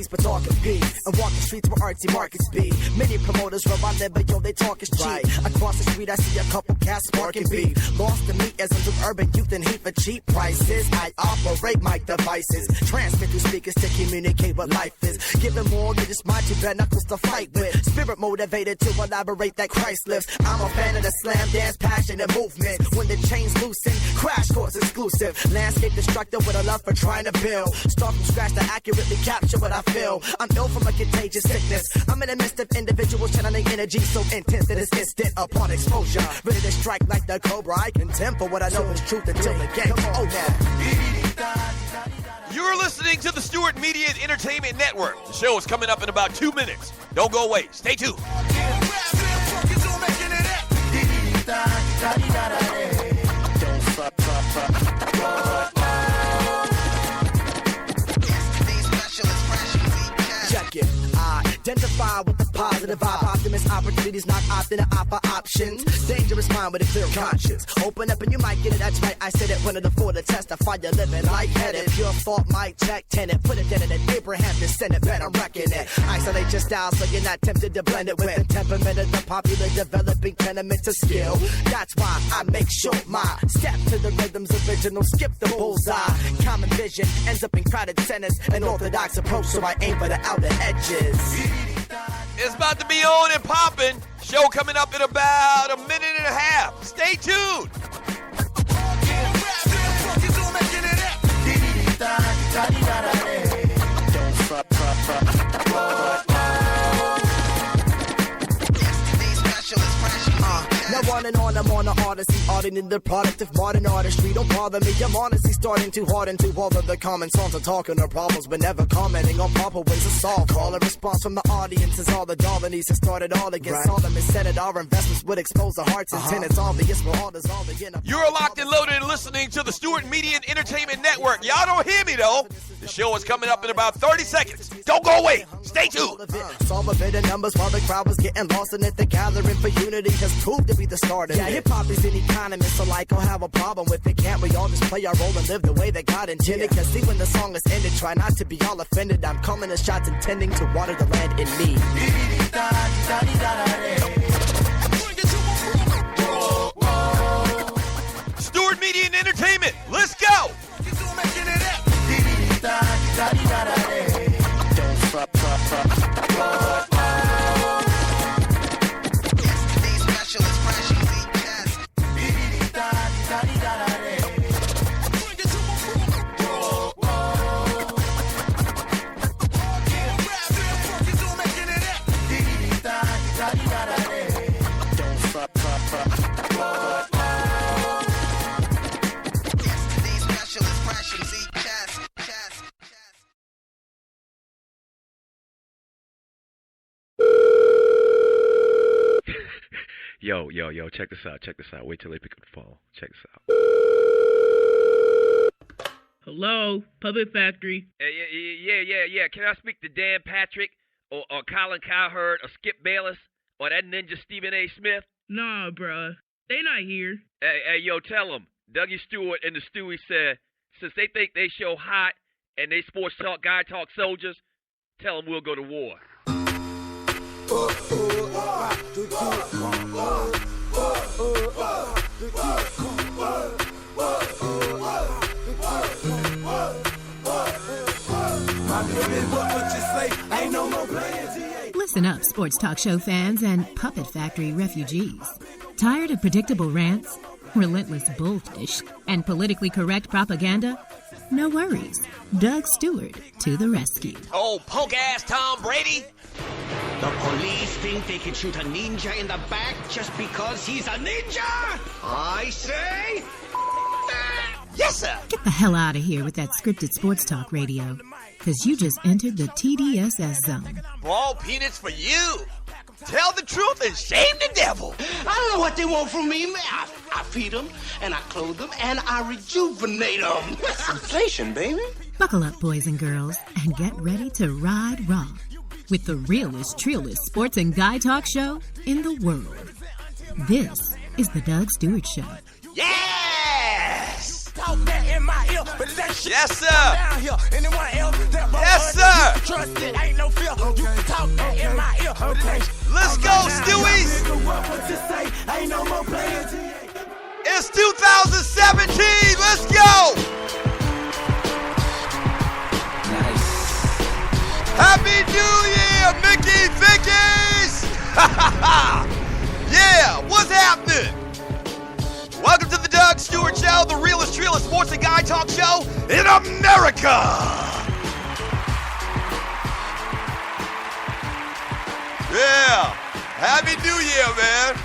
but talking P. And walk the streets where artsy markets be. Many promoters rub my liver, yo, they talk is cheap. Right. Across the street, I see a couple cats sparking beef. Lost to me as of urban youth and heat for cheap prices. I operate my devices, transmit through speakers to communicate what life is. Giving more than just mind, you bare knuckles to fight with. Spirit motivated to elaborate that Christ lives. I'm a fan of the slam dance, passion and movement. When the chains loosen, crash course exclusive. Landscape destructive with a love for trying to build. Start from scratch to accurately capture what I feel. I'm ill from a contagious sickness. I'm in the midst of individuals channeling energy so intense that it's instant upon exposure. Ready to strike like the cobra. I contend for what I know is truth until the game. Oh yeah. You're listening to the Stewart Media and Entertainment Network. The show is coming up in about 2 minutes. Don't go away. Stay tuned. Check it. Identify with the positive vibe. Optimist opportunities, not often an offer options. Dangerous mind with a clear conscience. Open up and you might get it. That's right. I said it. One of the four to testify. You're living lightheaded. Pure thought, mic check, tenant. Put it dead in it. Abraham descendant. Better reckon it. Isolate your style so you're not tempted to blend it with the temperament of the popular developing tenement to skill. That's why I make sure my step to the rhythm's original. Skip the bullseye. Common vision ends up in crowded centers. An orthodox approach, so I aim for the outer edges. It's about to be on and popping. Show coming up in about a minute and a half. Stay tuned. Now on and on, I'm on the odyssey, auditing the product of modern artistry. Don't bother me, I'm honestly starting to harden to all of the common songs and talking of problems, but never commenting on proper ways to solve. Call a response from the audience is all the Darwinies have started all against Solomon. Said it, our investments would expose the hearts and tenants. Obvious we're all dissolving in a... You're locked and loaded and listening to the Stewart Media and Entertainment Network. Y'all don't hear me, though. The show is coming up in about 30 seconds. Don't go away. Stay tuned. Solve a bit of numbers while the crowd was getting lost in it. The gathering for unity has proved to be the start of it. Yeah, hip-hop is an economist, so like I'll have a problem with it. Can't we all just play our role and live the way that God intended? Cause see, when the song is ended, try not to be all offended. I'm calling the shots intending to water the land in me. Stewart Media and Entertainment. Let's go. Yo, check this out. Wait till they pick up the phone. Check this out. Hello, Puppet Factory. Yeah. Can I speak to Dan Patrick or Colin Cowherd or Skip Bayless or that ninja Stephen A. Smith? Nah, bruh. They not here. Hey, yo, tell them. Dougie Stewart and the Stewie said, since they think they show hot and they sports talk, guy talk soldiers, tell them we'll go to war. Listen up, sports talk show fans and Puppet Factory refugees. Tired of predictable rants, relentless bullfish, and politically correct propaganda? No worries. Doug Stewart to the rescue. Oh, punk-ass Tom Brady. The police think they can shoot a ninja in the back just because he's a ninja? I say, that. Yes, sir. Get the hell out of here with that scripted sports talk radio, because you just entered the TDSS zone. Ball peanuts for you. Tell the truth and shame the devil. I don't know what they want from me. I feed them, and I clothe them, and I rejuvenate them. That's inflation, baby. Buckle up, boys and girls, and get ready to ride raw with the realest, trillest sports and guy talk show in the world. This is the Doug Stewart Show. Yes! Talk that in my ear, But that shit Yes, sir. down here. Anyone else that Yes, sir. trust it, ain't no fear. You can talk in my ear. Let's go, Stewies. What you say? Ain't no more playing. It's 2017. Let's go. Happy New Year, Mickey Vickies! Yeah, what's happening? Welcome to the Doug Stewart Show, the realest, realest sports and guy talk show in America. Yeah, Happy New Year, man.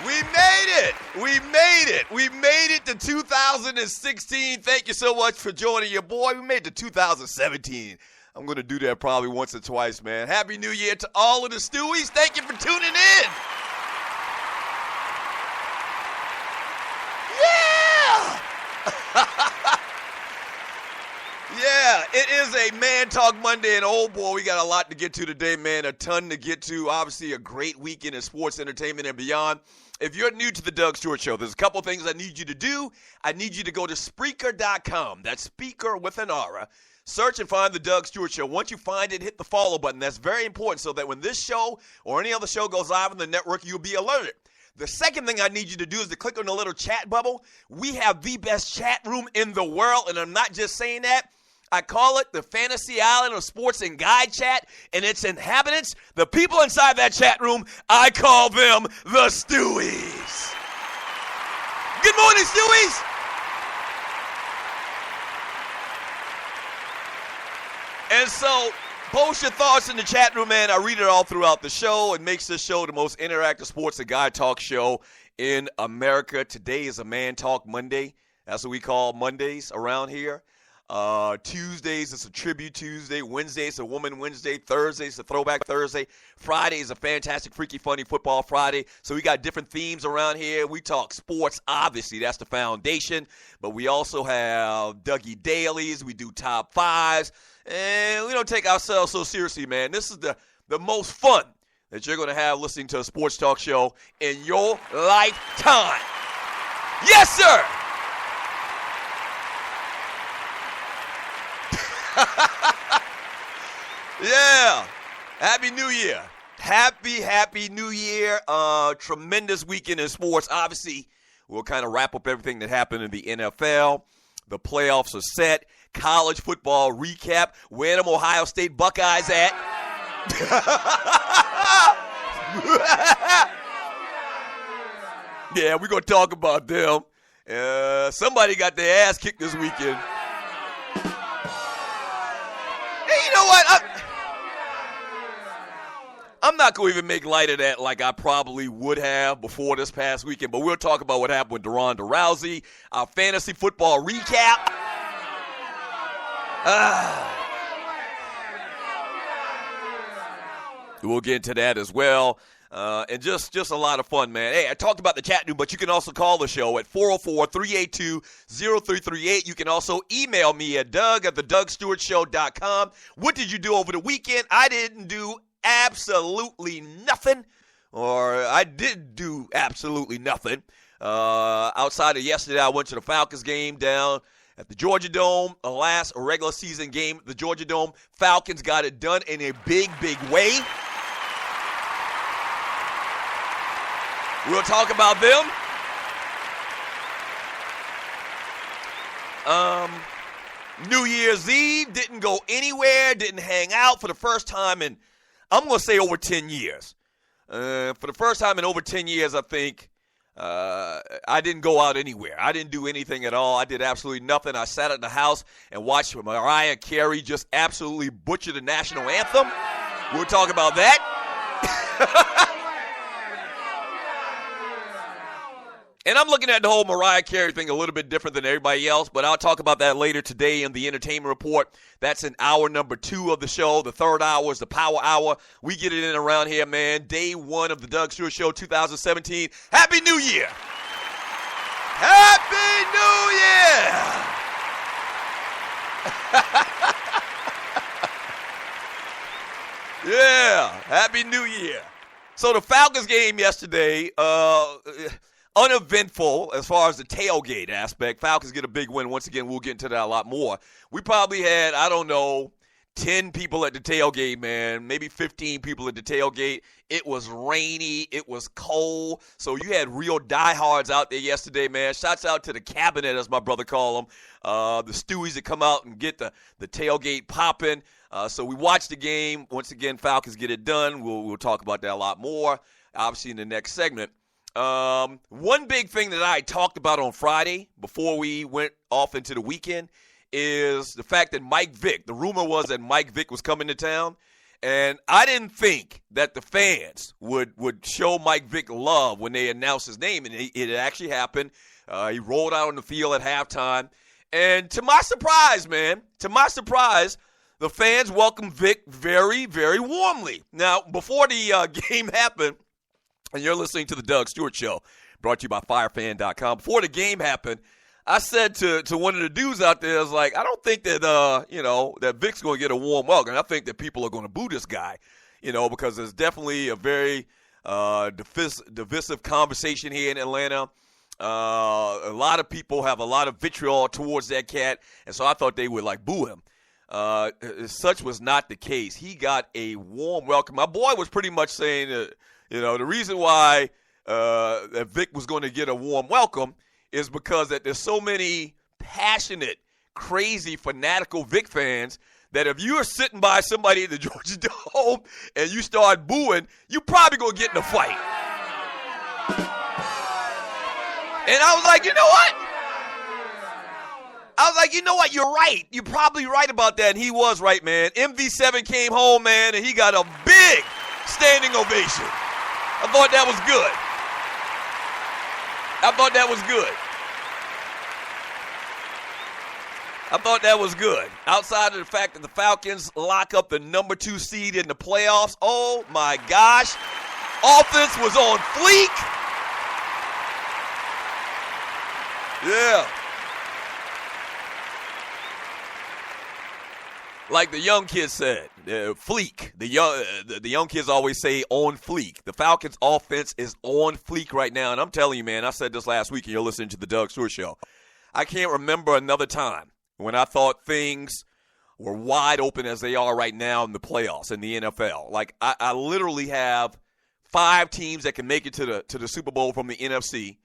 We made it. We made it. We made it to 2016. Thank you so much for joining your boy. We made it to 2017. I'm going to do that probably once or twice, man. Happy New Year to all of the Stewies. Thank you for tuning in. Yeah! Yeah, it is a Man Talk Monday, and oh boy, we got a lot to get to today, man. A ton to get to. Obviously, a great weekend in sports, entertainment, and beyond. If you're new to the Doug Stewart Show, there's a couple things I need you to do. I need you to go to Spreaker.com. That's Speaker with an R. Search and find the Doug Stewart Show. Once you find it, hit the follow button. That's very important so that when this show or any other show goes live on the network, you'll be alerted. The second thing I need you to do is to click on the little chat bubble. We have the best chat room in the world, and I'm not just saying that. I call it the Fantasy Island of Sports and Guide Chat, and its inhabitants, the people inside that chat room, I call them the Stewies. Good morning, Stewies. And so, post your thoughts in the chat room, man. I read it all throughout the show. It makes this show the most interactive sports and guy talk show in America. Today is a Man Talk Monday. That's what we call Mondays around here. Tuesdays, it's a Tribute Tuesday. Wednesday, it's a Woman Wednesday. Thursday, it's a Throwback Thursday. Friday is a Fantastic, Freaky, Funny Football Friday. So we got different themes around here. We talk sports, obviously. That's the foundation. But we also have Dougie Dailies. We do top fives. And we don't take ourselves so seriously, man. This is the most fun that you're going to have listening to a sports talk show in your lifetime. Yes, sir. Yeah. Happy New Year. Happy New Year. Tremendous weekend in sports. Obviously, we'll kind of wrap up everything that happened in the NFL. The playoffs are set. College football recap. Where them Ohio State Buckeyes at? Yeah, we're going to talk about them. Somebody got their ass kicked this weekend. Hey, you know what? I'm not going to even make light of that like I probably would have before this past weekend, but we'll talk about what happened with Ronda Rousey, our fantasy football recap. We'll get into that as well. And just a lot of fun, man. Hey, I talked about the chat room, but you can also call the show at 404-382-0338. You can also email me at doug@thedugstewartshow.com. What did you do over the weekend? I didn't do absolutely nothing, or I did do absolutely nothing. Outside of yesterday, I went to the Falcons game down at the Georgia Dome, a last regular season game at the Georgia Dome. Falcons got it done in a big, big way. We'll talk about them. New Year's Eve, didn't go anywhere, didn't hang out for the first time in, I'm going to say, over 10 years. For the first time in over 10 years, I think, I didn't go out anywhere. I didn't do anything at all. I did absolutely nothing. I sat at the house and watched Mariah Carey just absolutely butcher the national anthem. We'll talk about that. And I'm looking at the whole Mariah Carey thing a little bit different than everybody else, but I'll talk about that later today in the entertainment report. That's in hour number 2 of the show. The third hour is the power hour. We get it in around here, man. Day 1 of the Doug Stewart Show 2017. Happy New Year! Happy New Year! Yeah, Happy New Year. So the Falcons game yesterday, uneventful as far as the tailgate aspect. Falcons get a big win. Once again, we'll get into that a lot more. We probably had, 10 people at the tailgate, man, maybe 15 people at the tailgate. It was rainy. It was cold. So you had real diehards out there yesterday, man. Shouts out to the cabinet, as my brother call them, the Stewies that come out and get the tailgate popping. So we watched the game. Once again, Falcons get it done. We'll talk about that a lot more, obviously, in the next segment. One big thing that I talked about on Friday before we went off into the weekend is the fact that Mike Vick, the rumor was that Mike Vick was coming to town, and I didn't think that the fans would show Mike Vick love when they announced his name, and it actually happened. He rolled out on the field at halftime, and to my surprise, the fans welcomed Vick very, very warmly. Now, before the game happened, and you're listening to the Doug Stewart Show, brought to you by FireFan.com. Before the game happened, I said to one of the dudes out there, I was like, I don't think that, that Vic's going to get a warm welcome. I think that people are going to boo this guy, because there's definitely a very divisive conversation here in Atlanta. A lot of people have a lot of vitriol towards that cat, and so I thought they would, boo him. Such was not the case. He got a warm welcome. My boy was pretty much saying that, the reason why that Vic was going to get a warm welcome is because that there's so many passionate, crazy, fanatical Vic fans that if you are sitting by somebody at the Georgia Dome and you start booing, you probably going to get in a fight. And I was like, you know what? You're right. You're probably right about that. And he was right, man. MV7 came home, man, and he got a big standing ovation. I thought that was good. I thought that was good. Outside of the fact that the Falcons lock up the number 2 seed in the playoffs, oh my gosh. Offense was on fleek. Yeah. Like the young kids said, fleek. The young kids always say on fleek. The Falcons' offense is on fleek right now. And I'm telling you, man, I said this last week and you're listening to the Doug Stewart Show. I can't remember another time when I thought things were wide open as they are right now in the playoffs in the NFL. Like, I literally have 5 teams that can make it to the Super Bowl from the NFC.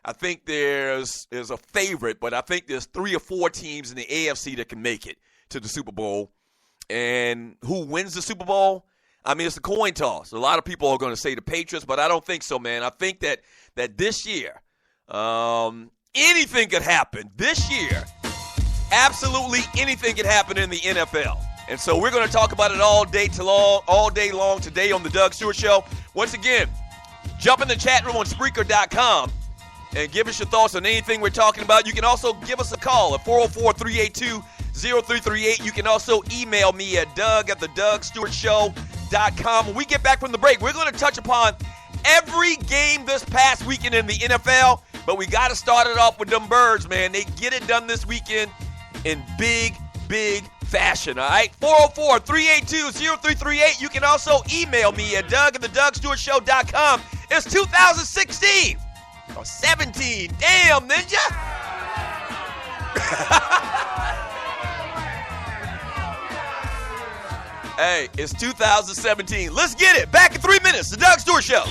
I think there's a favorite, but I think there's 3 or 4 teams in the AFC that can make it to the Super Bowl. And who wins the Super Bowl? I mean, it's a coin toss. A lot of people are going to say the Patriots, but I don't think so, man. I think that this year, anything could happen. This year, absolutely anything could happen in the NFL. And so we're going to talk about it all day long today on the Doug Stewart Show. Once again, jump in the chat room on Spreaker.com and give us your thoughts on anything we're talking about. You can also give us a call at 404-382-0338. You can also email me at doug@thedougstewartshow.com. When we get back from the break, we're going to touch upon every game this past weekend in the NFL, but we got to start it off with them Birds, man. They get it done this weekend in big, big fashion, all right? 404-382-0338. You can also email me at doug@thedougstewartshow.com. It's 2016. Or 17. Damn, Ninja. Hey, it's 2017. Let's get it. Back in 3 minutes. The Doug Stewart Show.